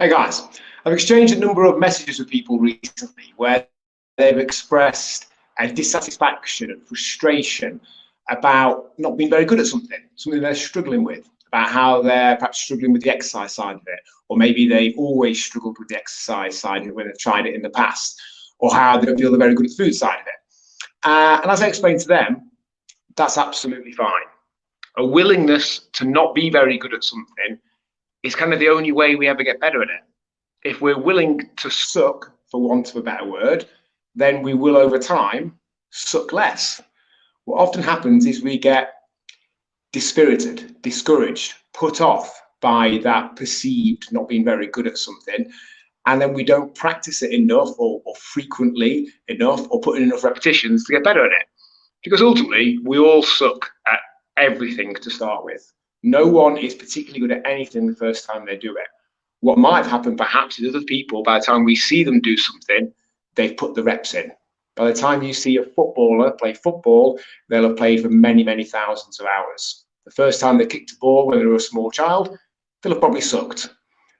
Hey guys, I've exchanged a number of messages with people recently where they've expressed a dissatisfaction and frustration about not being very good at something they're struggling with, about how they're perhaps struggling with the exercise side of it, or maybe they've always struggled with the exercise side of it when they've tried it in the past, or how they don't feel they're very good at the food side of it. And as I explained to them, that's absolutely fine. A willingness to not be very good at something is kind of the only way we ever get better at it. If we're willing to suck, for want of a better word, then we will over time suck less. What often happens is we get dispirited, discouraged, put off by that perceived not being very good at something, and then we don't practice it enough or frequently enough or put in enough repetitions to get better at it. Because ultimately, we all suck at everything to start with. No one is particularly good at anything the first time they do it. What might happen perhaps is other people, by the time we see them do something, they've put the reps in. By the time you see a footballer play football, they'll have played for many, many thousands of hours. The first time they kicked a ball when they were a small child, they'll have probably sucked.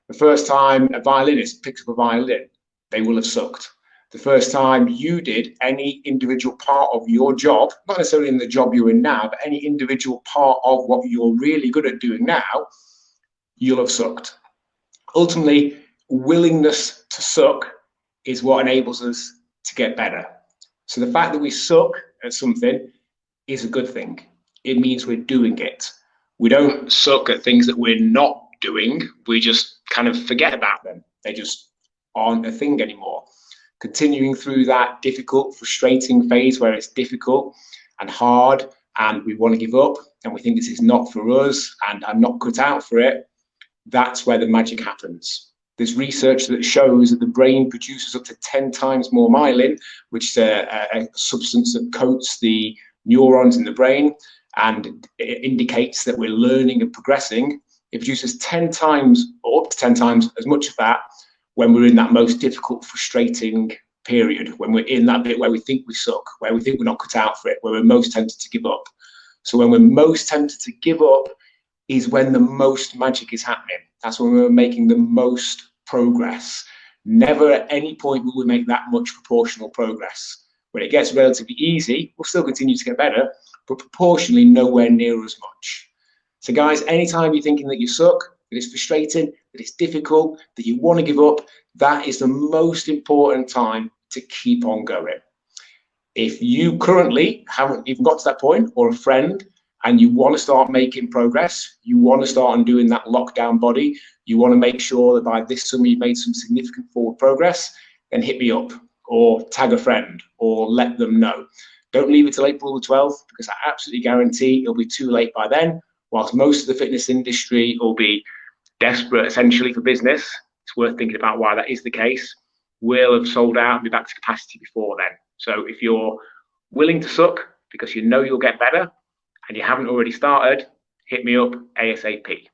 The first time a violinist picks up a violin, they will have sucked. The first time you did any individual part of your job, not necessarily in the job you're in now, but any individual part of what you're really good at doing now, you'll have sucked. Ultimately, willingness to suck is what enables us to get better. So the fact that we suck at something is a good thing. It means we're doing it. We don't suck at things that we're not doing. We just kind of forget about them. They just aren't a thing anymore. Continuing through that difficult, frustrating phase where it's difficult and hard and we want to give up and we think this is not for us and I'm not cut out for it, that's where the magic happens. There's research that shows that the brain produces up to 10 times more myelin, which is a substance that coats the neurons in the brain and it indicates that we're learning and progressing. It produces 10 times or up to 10 times as much of that when we're in that most difficult, frustrating period, when we're in that bit where we think we suck, where we think we're not cut out for it, where we're most tempted to give up. So when we're most tempted to give up is when the most magic is happening. That's when we're making the most progress. Never at any point will we make that much proportional progress. When it gets relatively easy, we'll still continue to get better, but proportionally nowhere near as much. So guys, anytime you're thinking that you suck, that it's frustrating, that it's difficult, that you want to give up, that is the most important time to keep on going. If you currently haven't even got to that point, or a friend, and you want to start making progress, you want to start on doing that lockdown body, you want to make sure that by this summer you've made some significant forward progress, then hit me up or tag a friend or let them know. Don't leave it till April the 12th because I absolutely guarantee it'll be too late by then. Whilst most of the fitness industry will be desperate essentially for business, it's worth thinking about why that is the case. We'll have sold out and be back to capacity before then. So if you're willing to suck because you know you'll get better and you haven't already started, hit me up ASAP.